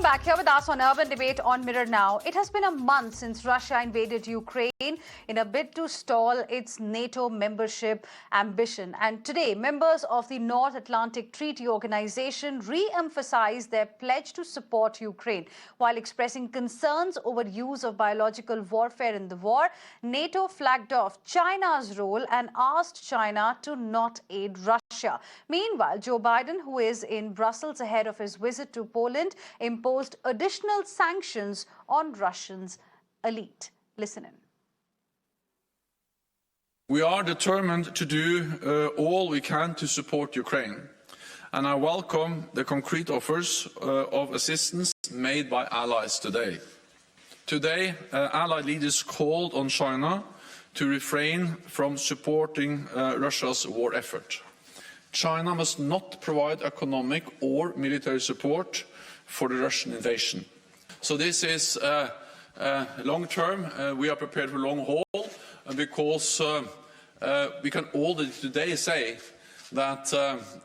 back. Here with us on Urban Debate on Mirror Now. It has been a month since Russia invaded Ukraine in a bid to stall its NATO membership ambition. And today, members of the North Atlantic Treaty Organization re-emphasized their pledge to support Ukraine. While expressing concerns over use of biological warfare in the war, NATO flagged off China's role and asked China to not aid Russia. Meanwhile, Joe Biden, who is in Brussels ahead of his visit to Poland, imposed additional sanctions on Russia's elite. Listen in. We are determined to do all we can to support Ukraine, and I welcome the concrete offers of assistance made by allies today. Today, allied leaders called on China to refrain from supporting Russia's war effort. China must not provide economic or military support for the Russian invasion. So this is long term. We are prepared for long haul because we can already today say that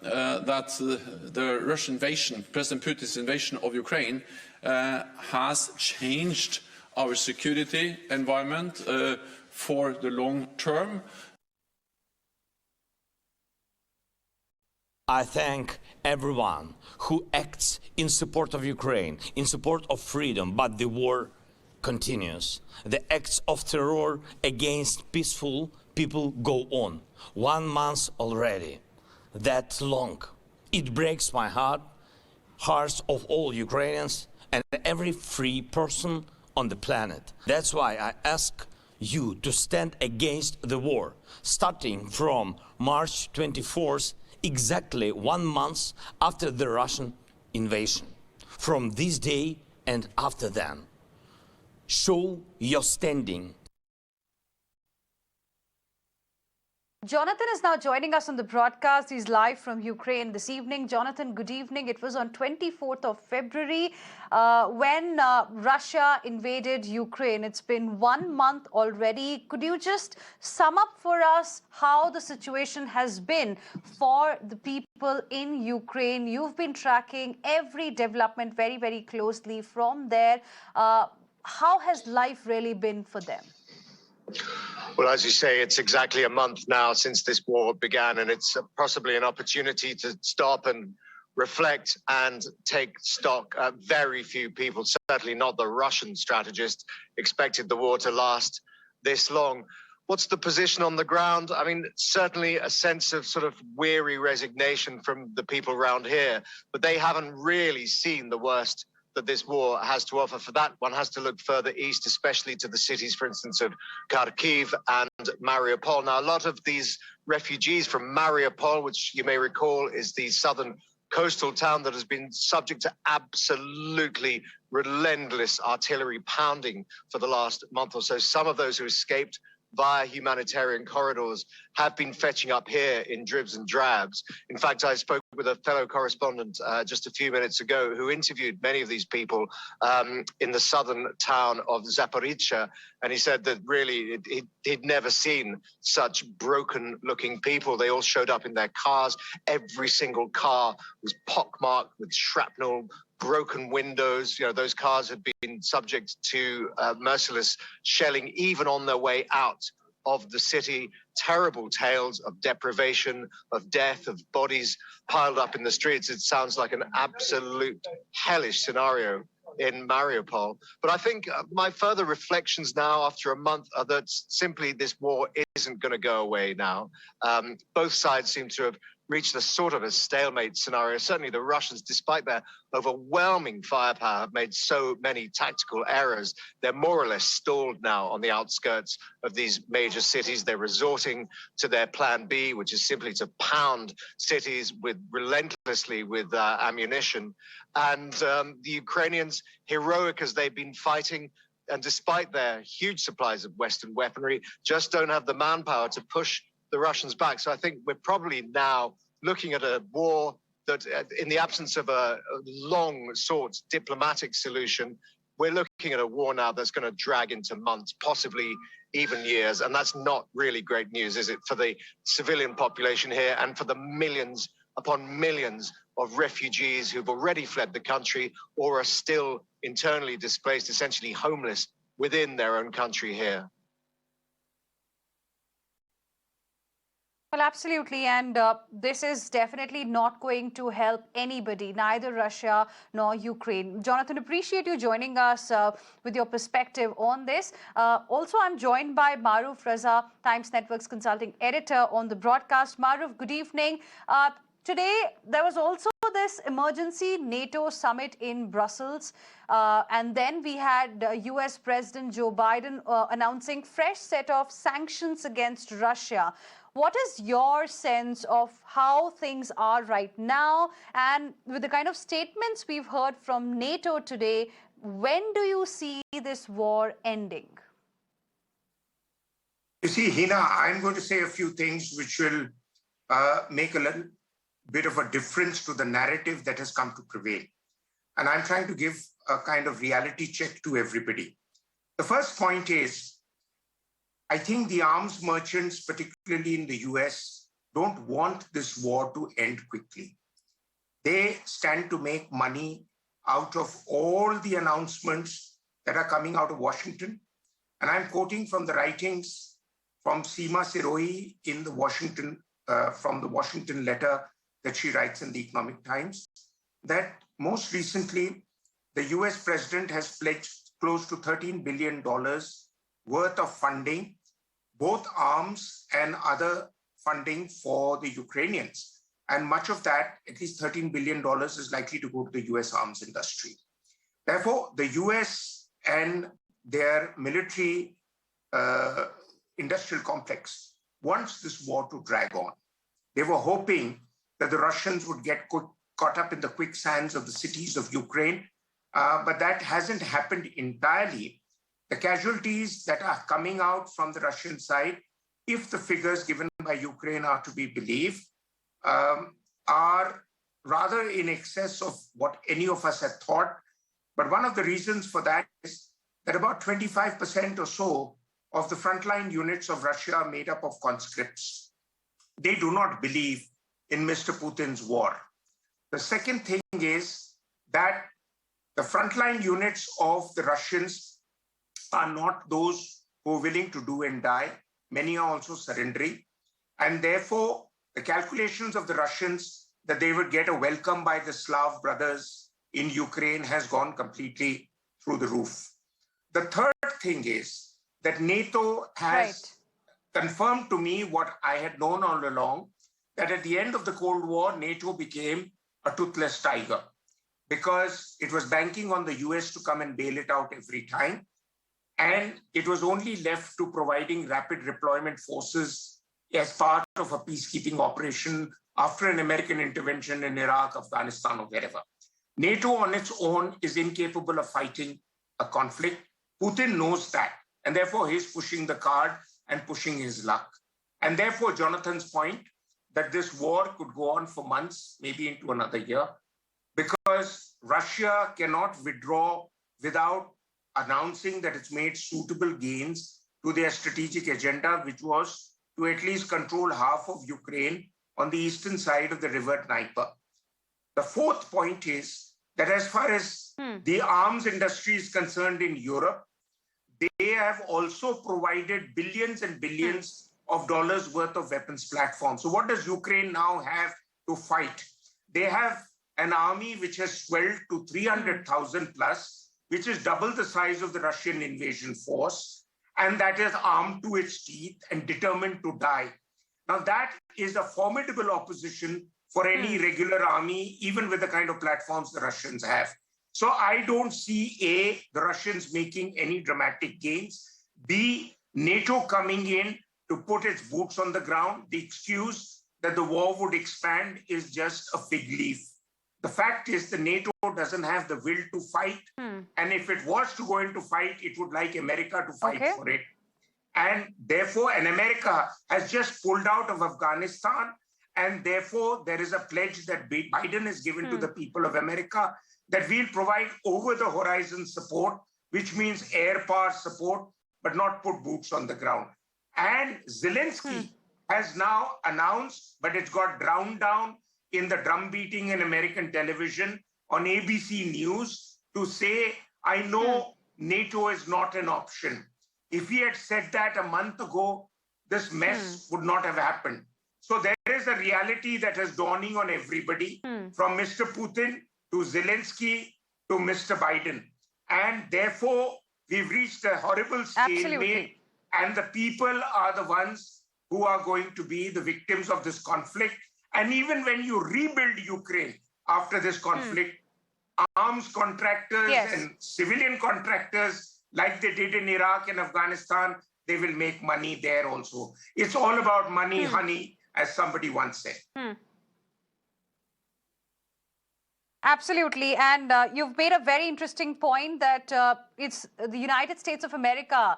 the Russian invasion, President Putin's invasion of Ukraine, has changed our security environment for the long term. I thank everyone who acts in support of Ukraine, in support of freedom, but the war continues. The acts of terror against peaceful people go on. 1 month already. That long. It breaks my hearts of all Ukrainians and every free person on the planet. That's why I ask you to stand against the war, starting from March 24th, exactly 1 month after the Russian invasion. From this day and after then, show your standing. Jonathan is now joining us on the broadcast. He's live from Ukraine this evening. Jonathan, good evening. It was on 24th of February when Russia invaded Ukraine. It's been 1 month already. Could you just sum up for us how the situation has been for the people in Ukraine? You've been tracking every development very, very closely from there. How has life really been for them? Well, as you say, it's exactly a month now since this war began, and it's possibly an opportunity to stop and reflect and take stock. Very few people, certainly not the Russian strategists, expected the war to last this long. What's the position on the ground? I mean, certainly a sense of sort of weary resignation from the people around here, but they haven't really seen the worst that this war has to offer. For that, one has to look further east, especially to the cities, for instance, of Kharkiv and Mariupol. Now, a lot of these refugees from Mariupol, which you may recall is the southern coastal town that has been subject to absolutely relentless artillery pounding for the last month or so. Some of those who escaped via humanitarian corridors have been fetching up here in dribs and drabs. In fact, I spoke with a fellow correspondent just a few minutes ago who interviewed many of these people in the southern town of Zaporizhzhia, and he said that really he'd never seen such broken-looking people. They all showed up in their cars. Every single car was pockmarked with shrapnel, broken windows. You know, those cars had been subject to merciless shelling even on their way out of the city. Terrible tales of deprivation, of death, of bodies piled up in the streets. It sounds like an absolute hellish scenario in Mariupol. But I think my further reflections now after a month are that simply this war isn't going to go away now. Both sides seem to have reached a sort of a stalemate scenario. Certainly the Russians, despite their overwhelming firepower, have made so many tactical errors. They're more or less stalled now on the outskirts of these major cities. They're resorting to their plan B, which is simply to pound cities relentlessly with ammunition. And the Ukrainians, heroic as they've been fighting, and despite their huge supplies of Western weaponry, just don't have the manpower to push the Russians back. So I think we're probably now looking at a war that, in the absence of a long sought diplomatic solution, we're looking at a war now that's going to drag into months, possibly even years. And that's not really great news, is it, for the civilian population here and for the millions upon millions of refugees who've already fled the country or are still internally displaced, essentially homeless within their own country here. Well, absolutely. And this is definitely not going to help anybody, neither Russia nor Ukraine. Jonathan, appreciate you joining us with your perspective on this. Also, I'm joined by Maroof Raza, Times Network's consulting editor on the broadcast. Maroof, good evening. Today, there was also this emergency NATO summit in Brussels. And then we had US President Joe Biden announcing fresh set of sanctions against Russia. What is your sense of how things are right now? And with the kind of statements we've heard from NATO today, when do you see this war ending? You see, Heena, I'm going to say a few things which will make a little bit of a difference to the narrative that has come to prevail. And I'm trying to give a kind of reality check to everybody. The first point is, I think the arms merchants, particularly in the US, don't want this war to end quickly. They stand to make money out of all the announcements that are coming out of Washington. And I'm quoting from the writings from Seema Sirohi in the from the Washington letter that she writes in the Economic Times, that most recently, the US president has pledged close to $13 billion worth of funding, both arms and other funding for the Ukrainians. And much of that, at least $13 billion, is likely to go to the US arms industry. Therefore, the US and their military industrial complex wants this war to drag on. They were hoping that the Russians would get caught up in the quicksands of the cities of Ukraine, but that hasn't happened entirely. The casualties that are coming out from the Russian side, if the figures given by Ukraine are to be believed, are rather in excess of what any of us had thought. But one of the reasons for that is that about 25% or so of the frontline units of Russia are made up of conscripts. They do not believe in Mr. Putin's war. The second thing is that the frontline units of the Russians are not those who are willing to do and die. Many are also surrendering. And therefore, the calculations of the Russians that they would get a welcome by the Slav brothers in Ukraine has gone completely through the roof. The third thing is that NATO has confirmed to me what I had known all along, that at the end of the Cold War, NATO became a toothless tiger because it was banking on the US to come and bail it out every time. And it was only left to providing rapid deployment forces as part of a peacekeeping operation after an American intervention in Iraq, Afghanistan, or wherever. NATO on its own is incapable of fighting a conflict. Putin knows that, and therefore he's pushing the card and pushing his luck. And therefore, Jonathan's point that this war could go on for months, maybe into another year, because Russia cannot withdraw without announcing that it's made suitable gains to their strategic agenda, which was to at least control half of Ukraine on the eastern side of the river Dnieper. The fourth point is that as far as the arms industry is concerned in Europe, they have also provided billions and billions of dollars worth of weapons platforms. So what does Ukraine now have to fight? They have an army which has swelled to 300,000 plus, which is double the size of the Russian invasion force, and that is armed to its teeth and determined to die. Now that is a formidable opposition for any regular army, even with the kind of platforms the Russians have. So I don't see A, the Russians making any dramatic gains, B, NATO coming in to put its boots on the ground. The excuse that the war would expand is just a fig leaf. The fact is the NATO doesn't have the will to fight. And if it was to go into fight, it would like America to fight for it. And therefore, America has just pulled out of Afghanistan. And therefore, there is a pledge that Biden has given to the people of America that we'll provide over-the-horizon support, which means air power support, but not put boots on the ground. And Zelensky has now announced, but it's got drowned down in the drum beating in American television on ABC News to say, I know NATO is not an option. If he had said that a month ago, this mess would not have happened. So there is a reality that is dawning on everybody, from Mr. Putin to Zelensky to Mr. Biden. And therefore, we've reached a horrible stalemate, and the people are the ones who are going to be the victims of this conflict. And even when you rebuild Ukraine after this conflict, arms contractors and civilian contractors, like they did in Iraq and Afghanistan, they will make money there also. It's all about money, honey, as somebody once said. Absolutely. And you've made a very interesting point that it's the United States of America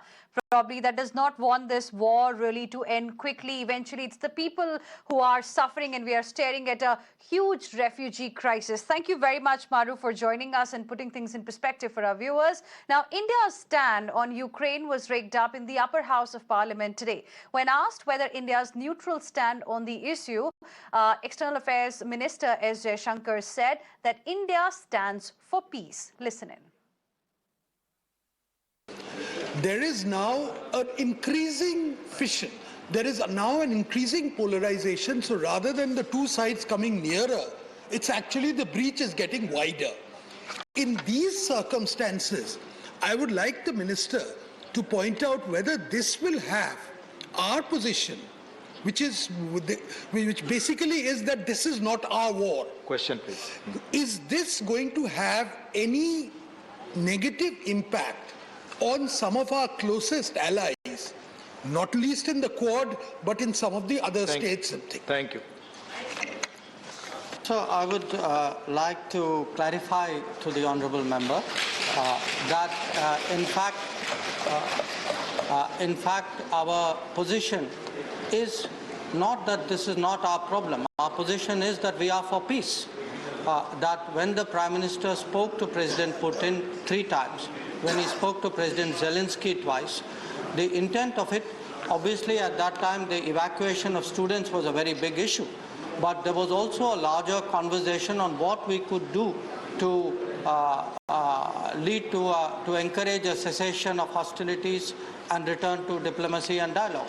probably that does not want this war really to end quickly. Eventually, it's the people who are suffering, and we are staring at a huge refugee crisis. Thank you very much, Maroof, for joining us and putting things in perspective for our viewers. Now, India's stand on Ukraine was rigged up in the upper house of parliament today. When asked whether India's neutral stand on the issue, External Affairs Minister S. Jaishankar said that India stands for peace. Listen in. There is now an increasing fission. There is now an increasing polarization. So rather than the two sides coming nearer, it's actually the breach is getting wider. In these circumstances, I would like the minister to point out whether this will have our position, which basically is that this is not our war. Question, please. Is this going to have any negative impact on some of our closest allies, not least in the Quad, but in some of the other states and things? Thank you. So I would like to clarify to the honourable member that in fact our position is not that this is not our problem. Our position is that we are for peace. That when the Prime Minister spoke to President Putin 3 times, when he spoke to President Zelensky twice, the intent of it, obviously at that time the evacuation of students was a very big issue, but there was also a larger conversation on what we could do to lead to encourage a cessation of hostilities and return to diplomacy and dialogue.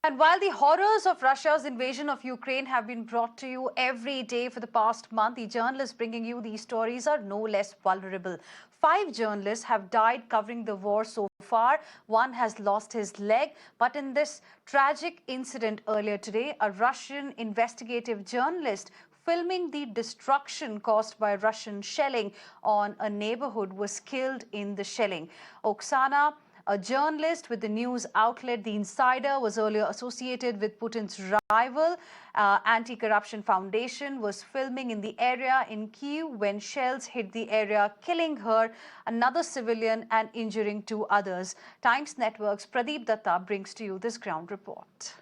And while the horrors of Russia's invasion of Ukraine have been brought to you every day for the past month, the journalists bringing you these stories are no less vulnerable. 5 journalists have died covering the war so far. 1 has lost his leg. But in this tragic incident earlier today, a Russian investigative journalist filming the destruction caused by Russian shelling on a neighborhood was killed in the shelling. Oksana, a journalist with the news outlet The Insider, was earlier associated with Putin's rival, Anti-Corruption Foundation, was filming in the area in Kyiv when shells hit the area, killing her, another civilian, and injuring 2 others. Times Network's Pradeep Datta brings to you this ground report.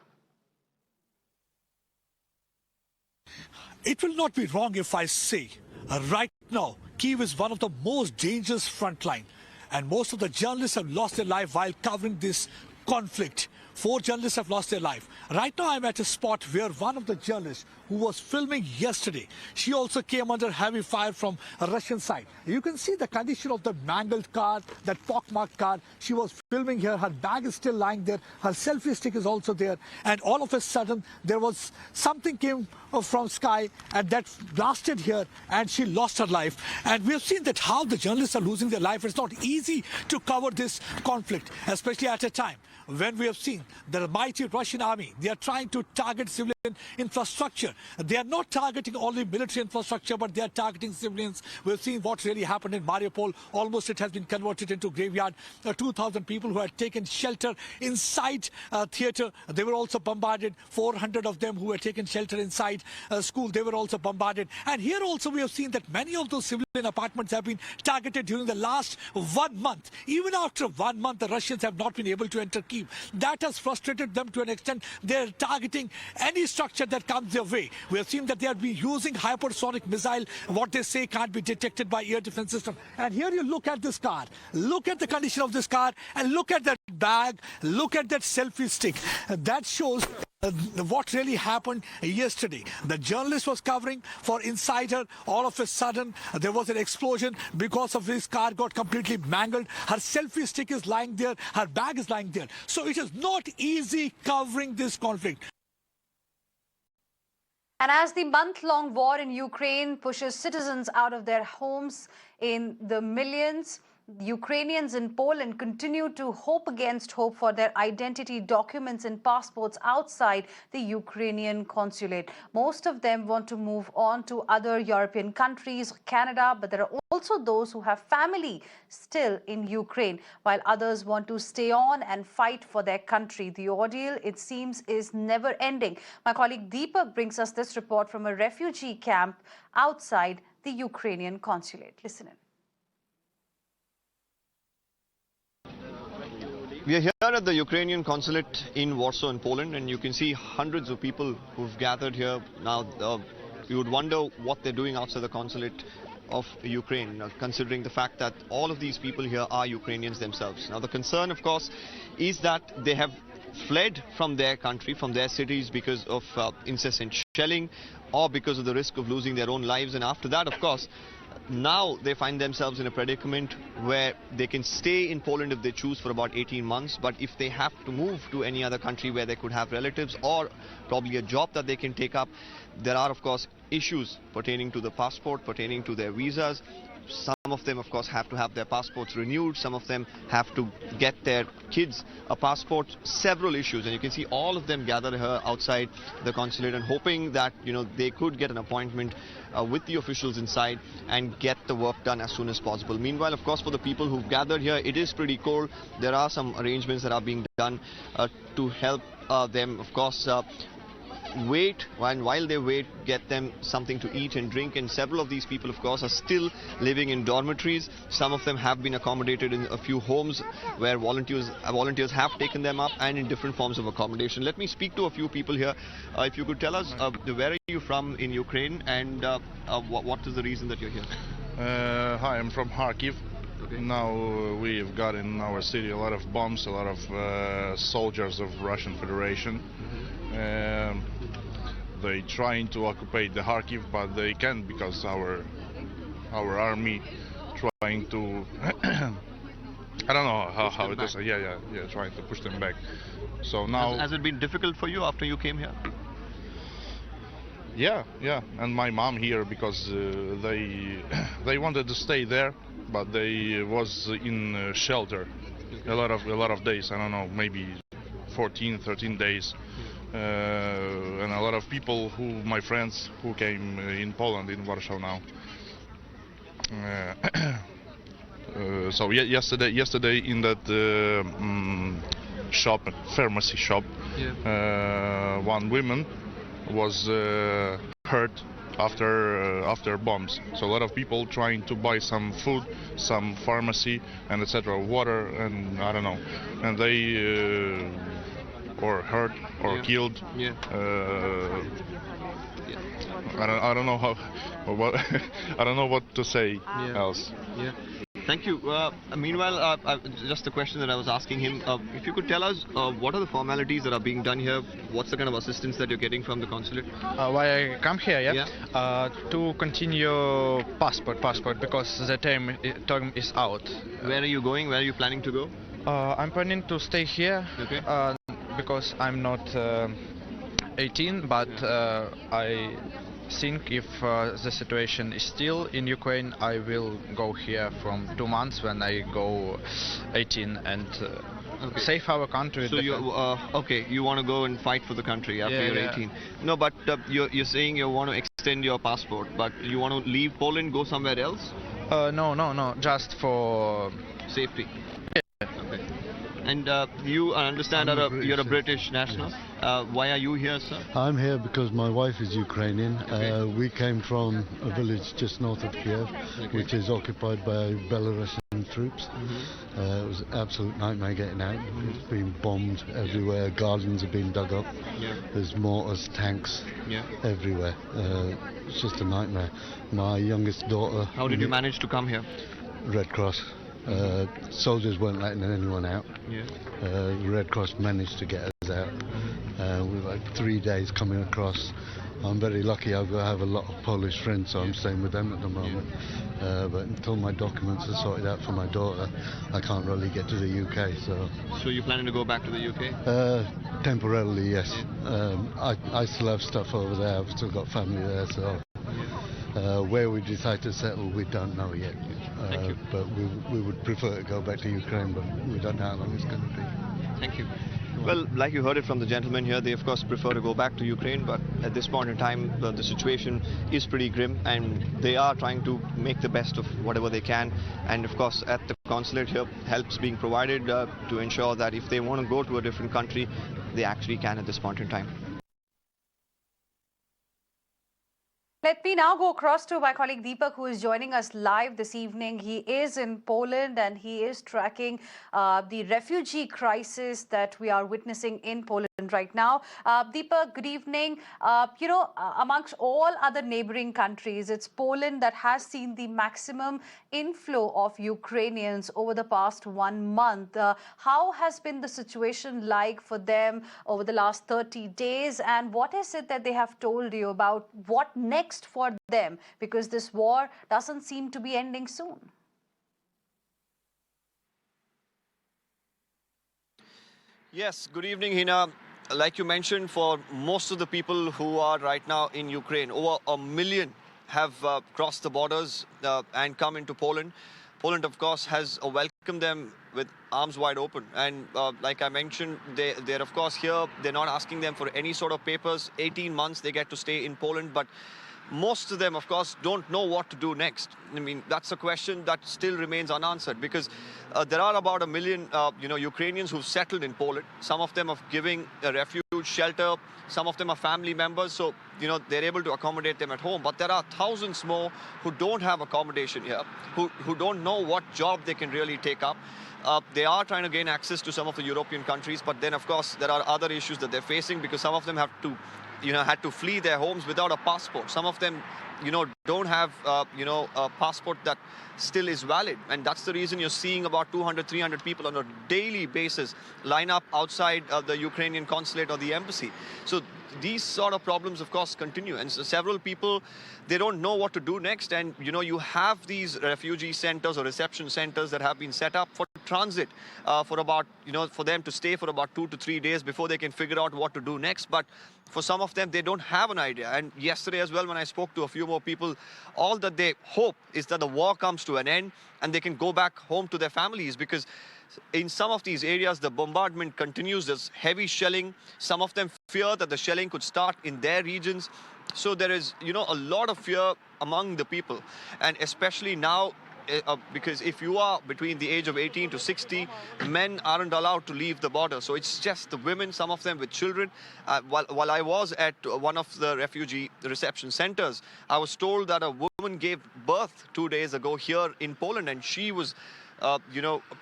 It will not be wrong if I say, right now, Kyiv is one of the most dangerous front line. And most of the journalists have lost their life while covering this conflict. 4 journalists have lost their life. Right now I'm at a spot where one of the journalists who was filming yesterday, she also came under heavy fire from a Russian side. You can see the condition of the mangled car, that pockmarked car. She was filming here. Her bag is still lying there. Her selfie stick is also there. And all of a sudden, there was something came from sky and that blasted here and she lost her life. And we have seen that how the journalists are losing their life. It's not easy to cover this conflict, especially at a time when we have seen the mighty Russian army, they are trying to target civilian infrastructure. They are not targeting only military infrastructure, but they are targeting civilians. We've seen what really happened in Mariupol. Almost it has been converted into graveyard. 2,000 people who had taken shelter inside theater, they were also bombarded. 400 of them who had taken shelter inside school, they were also bombarded. And here also we have seen that many of those civilian apartments have been targeted during the last 1 month. Even after 1 month, the Russians have not been able to enter Kyiv. That has frustrated them to an extent. They're targeting any structure that comes their way. We have seen that they have been using hypersonic missile. What they say can't be detected by air defense system. And here you look at this car. Look at the condition of this car and look at that bag. Look at that selfie stick. That shows what really happened yesterday. The journalist was covering for Insider. All of a sudden, there was an explosion because of his car got completely mangled. Her selfie stick is lying there. Her bag is lying there. So it is not easy covering this conflict. And as the month-long war in Ukraine pushes citizens out of their homes in the millions, Ukrainians in Poland continue to hope against hope for their identity documents and passports outside the Ukrainian consulate. Most of them want to move on to other European countries, Canada, but there are also those who have family still in Ukraine, while others want to stay on and fight for their country. The ordeal, it seems, is never ending. My colleague Deepak brings us this report from a refugee camp outside the Ukrainian consulate. Listen in. We are here at the Ukrainian consulate in Warsaw in Poland, and you can see hundreds of people who've gathered here. Now, you would wonder what they're doing outside the consulate of Ukraine, considering the fact that all of these people here are Ukrainians themselves. Now, the concern, of course, is that they have fled from their country, from their cities, because of incessant shelling or because of the risk of losing their own lives. And after that, of course, now they find themselves in a predicament where they can stay in Poland if they choose for about 18 months. But if they have to move to any other country where they could have relatives or probably a job that they can take up, there are, of course, issues pertaining to the passport, pertaining to their visas. Some of them, of course, have to have their passports renewed. Some of them have to get their kids a passport. Several issues, and you can see all of them gathered here outside the consulate and hoping that, you know, they could get an appointment with the officials inside and get the work done as soon as possible. Meanwhile, of course, for the people who've gathered here, it is pretty cold. There are some arrangements that are being done to help them, of course, wait, and while they wait, get them something to eat and drink. And several of these people, of course, are still living in dormitories. Some of them have been accommodated in a few homes where volunteers have taken them up, and in different forms of accommodation. Let me speak to a few people here. If you could tell us, where are you from in Ukraine, and what is the reason that you're here? Hi, I'm from Kharkiv. Okay. Now we've got in our city a lot of bombs, a lot of soldiers of Russian Federation. They trying to occupy the Kharkiv, but they can't because our army trying to I don't know how it is. Yeah, trying to push them back. So now Has it been difficult for you after you came here? Yeah, and my mom here because they wanted to stay there, but they was in shelter a lot of days. I don't know, maybe 14, 13 days. And a lot of people my friends who came in Poland, in Warsaw now. So yesterday in that shop, pharmacy shop, one woman was hurt after bombs. So a lot of people trying to buy some food, some pharmacy, and etc., water, and I don't know, and they or hurt or killed. I don't know I don't know what to say else. Thank you. Meanwhile, just the question that I was asking him, if you could tell us what are the formalities that are being done here? What's the kind of assistance that you're getting from the consulate? Why I come here, to continue passport because the term is out. Where are you going? Where are you planning to go? I'm planning to stay here. Okay. Because I'm not 18, but I think if the situation is still in Ukraine, I will go here from 2 months when I go 18 and save our country. So you want to go and fight for the country after you're 18? No, but you're saying you want to extend your passport, but you want to leave Poland, go somewhere else? No, just for safety. Okay. And you, I understand, you're a British national. Why are you here, sir? I'm here because my wife is Ukrainian. Okay. We came from a village just north of Kiev, which is occupied by Belarusian troops. It was an absolute nightmare getting out. It's been bombed everywhere. Gardens have been dug up. There's mortars, tanks everywhere. It's just a nightmare. My youngest daughter... How did you manage to come here? Red Cross. Soldiers weren't letting anyone out. Red Cross managed to get us out. We've had 3 days coming across. I'm very lucky. I have a lot of Polish friends, so I'm staying with them at the moment. But until my documents are sorted out for my daughter, I can't really get to the UK. So you're planning to go back to the UK? Temporarily, yes. I still have stuff over there. I've still got family there, so where we decide to settle, we don't know yet. Thank you. But we would prefer to go back to Ukraine, but we don't know how long it's going to be. Thank you. Well, like you heard it from the gentleman here, they of course prefer to go back to Ukraine, but at this point in time, the situation is pretty grim, and they are trying to make the best of whatever they can. And of course, at the consulate here, help's being provided to ensure that if they want to go to a different country, they actually can at this point in time. Let me now go across to my colleague Deepak, who is joining us live this evening. He is in Poland and he is tracking the refugee crisis that we are witnessing in Poland right now. Deepak, good evening. Amongst all other neighboring countries, it's Poland that has seen the maximum inflow of Ukrainians over the past 1 month. How has been the situation like for them over the last 30 days? And what is it that they have told you about what next for them, because this war doesn't seem to be ending soon? Yes, good evening, Heena. Like you mentioned, for most of the people who are right now in Ukraine, over 1 million have crossed the borders and come into Poland. Poland, of course, has welcomed them with arms wide open. And like I mentioned, they're of course here. They're not asking them for any sort of papers. 18 months they get to stay in Poland, but most of them, of course, don't know what to do next. I mean, that's a question that still remains unanswered, because there are about 1 million, Ukrainians who've settled in Poland. Some of them are giving a refuge shelter. Some of them are family members, so they're able to accommodate them at home. But there are thousands more who don't have accommodation here, who don't know what job they can really take up. They are trying to gain access to some of the European countries, but then, of course, there are other issues that they're facing, because some of them have to had to flee their homes without a passport. Some of them, don't have, a passport that still is valid. And that's the reason you're seeing about 200, 300 people on a daily basis line up outside the Ukrainian consulate or the embassy. So these sort of problems, of course, continue. And so several people, they don't know what to do next. And, you have these refugee centers or reception centers that have been set up for transit for about, for them to stay for about 2 to 3 days before they can figure out what to do next. But for some of them, they don't have an idea. And yesterday as well, when I spoke to a few more people, all that they hope is that the war comes to an end and they can go back home to their families, because in some of these areas, the bombardment continues. There's heavy shelling. Some of them fear that the shelling could start in their regions. So there is, a lot of fear among the people. And especially now, because if you are between the age of 18 to 60, men aren't allowed to leave the border. So it's just the women, some of them with children. While I was at one of the refugee reception centers, I was told that a woman gave birth 2 days ago here in Poland, and she was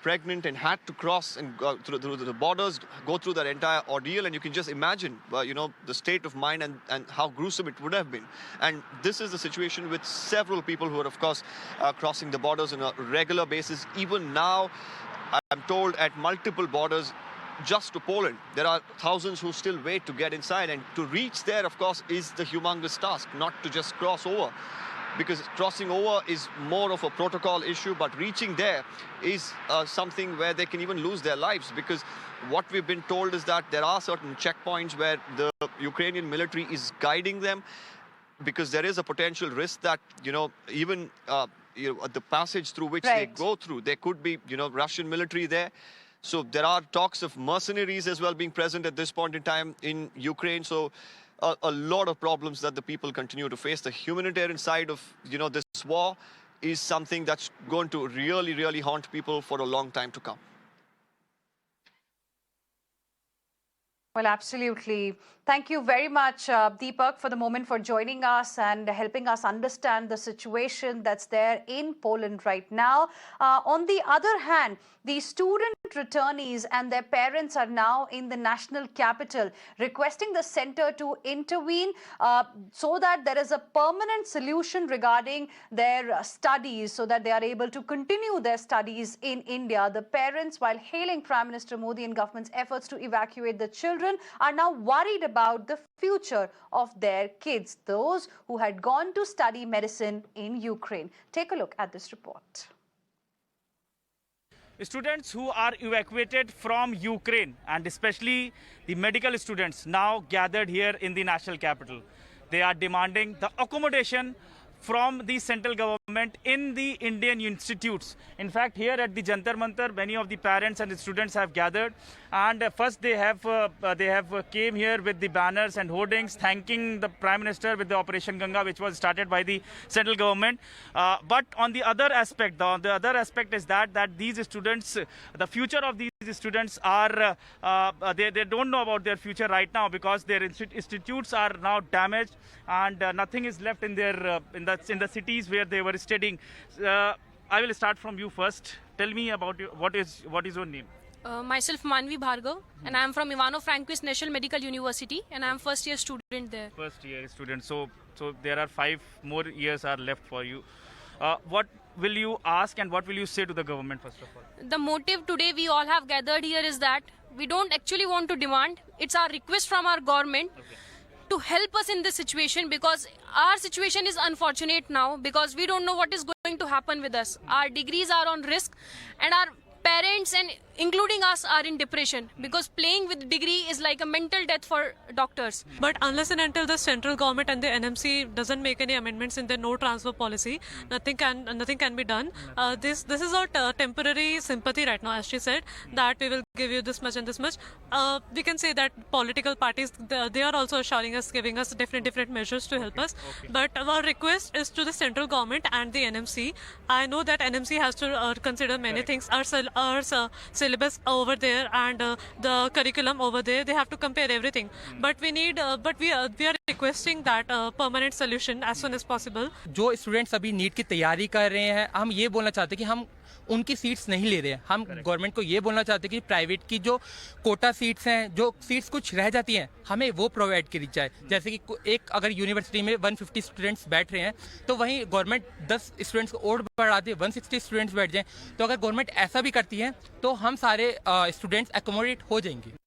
pregnant and had to cross and go through the borders, go through that entire ordeal. And you can just imagine, the state of mind and how gruesome it would have been. And this is the situation with several people who are, of course, crossing the borders on a regular basis. Even now, I'm told at multiple borders, just to Poland, there are thousands who still wait to get inside. And to reach there, of course, is the humongous task, not to just cross over. Because crossing over is more of a protocol issue, but reaching there is something where they can even lose their lives. Because what we've been told is that there are certain checkpoints where the Ukrainian military is guiding them, because there is a potential risk that, even the passage through which they go through, there could be, Russian military there. So there are talks of mercenaries as well being present at this point in time in Ukraine. So a lot of problems that the people continue to face. The humanitarian side of, this war is something that's going to really, really haunt people for a long time to come. Well, absolutely. Thank you very much, Deepak, for the moment, for joining us and helping us understand the situation that's there in Poland right now. On the other hand, the student returnees and their parents are now in the national capital requesting the center to intervene so that there is a permanent solution regarding their studies, so that they are able to continue their studies in India. The parents, while hailing Prime Minister Modi and government's efforts to evacuate the children, children are now worried about the future of their kids, those who had gone to study medicine in Ukraine. Take a look at this report. Students who are evacuated from Ukraine, and especially the medical students, now gathered here in the national capital. They are demanding the accommodation from the central government in the Indian institutes. In fact, here at the Jantar Mantar, many of the parents and the students have gathered, and first they have came here with the banners and hoardings thanking the Prime Minister with the Operation Ganga, which was started by the central government. But on the other aspect, the other aspect is that these students, the future of these students are they don't know about their future right now, because their institutes are now damaged and nothing is left in their in the cities where they were studying. I will start from you first. Tell me about you, what is your name? Myself Manvi Bhargav, and I am from Ivano-Frankivsk National Medical University, and I am first year student there. First year student. So there are 5 more years are left for you. What will you ask and what will you say to the government first of all? The motive today we all have gathered here is that we don't actually want to demand. It's our request from our government to help us in this situation, because our situation is unfortunate now, because we don't know what is going to happen with us. Our degrees are on risk, and our parents and including us are in depression, because playing with degree is like a mental death for doctors. But unless and until the central government and the NMC doesn't make any amendments in their no transfer policy, nothing can be done. This is our temporary sympathy right now, as she said, that we will give you this much and this much. We can say that political parties, they are also assuring us, giving us different measures to help us. But our request is to the central government and the NMC. I know that NMC has to consider many things. Our syllabus over there and the curriculum over there, they have to compare everything. But we are requesting that permanent solution as soon as possible. जो students अभी NEET की तैयारी कर रहे हैं, हम ये बोलना चाहते हैं कि हम उनकी सीट्स नहीं ले रहे हैं. हम गवर्नमेंट को ये बोलना चाहते हैं कि प्राइवेट की जो कोटा सीट्स हैं, जो सीट्स कुछ रह जाती हैं, हमें वो प्रोवाइड करी जाए. जैसे कि एक अगर यूनिवर्सिटी में 150 स्टूडेंट्स बैठ रहे हैं, तो वहीं गवर्नमेंट 10 स्टूडेंट्स को और बढ़ा दे, 160 स्टूडेंट्स बैठ जाएं. तो अगर गवर्नमेंट ऐसा भी करती है तो हम सारे स्टूडेंट्स एकोमोडेट हो जाएंगे.